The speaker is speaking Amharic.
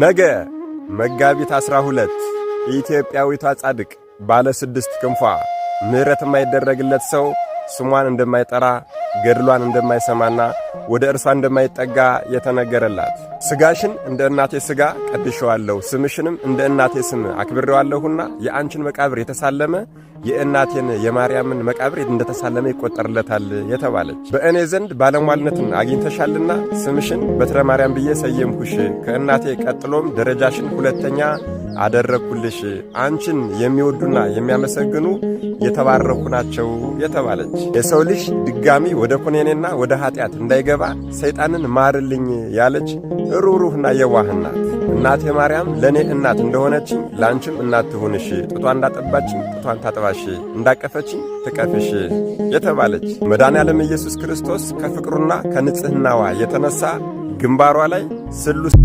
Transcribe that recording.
ነገ መጋቢት 12 ኢትዮጵያዊቷ ጻድቅ ባለ 6 ክንፏ ምሕረት የማይደረግለት ሰው ስሟን እንደማይጠራ ገድሏን እንደማይሰማና ወደ እርሷ እንደማይጠጋ የተነገረላት ስጋሽን እንደ እናቴ ስጋ ቀድሼዋለሁ ስምሽንም እንደ እናቴ ስም አክብሬዋለሁና የአንቺን መቃብር የተሳለመ የእናቴን የማርያምን መቃብር እንደተሳለመ ይቆጠርለታል የተባለች በእኔ ዘንድ ባለሟልነትን አግኝተሻልና ስምሽን በትረ ማርያም ብዬ ሰየምኩሽ ከእናቴ ቀጥሎም ደረጃሽን ሁለተኛ አደረኩልሽ አንቺን የሚወዱና የሚያመሰግኑ የተባረኩ ናቸው የተባለች የሰው ልጅ ድጋሚ ወደ ኩነኔና ወደ ኃጢአት እንዳይገባ ሰይጣንን ማርልኝ ያለች ሩሩህና የዋህናት እናቴ ማርያም ለኔ እናት እንደሆነችኝ ላንቺም እናት ትሁንሽ ጡቷን እንዳጠባችኝ ጡቷን ታጥባሽ እንዳቀፈችኝ ትቀፍሽ የተባለች መድኃኔዓለም ኢየሱስ ክርስቶስ ከፍቅሩና ከንጽህናዋ የተነሳ ግንባሯ ላይ ስሉስ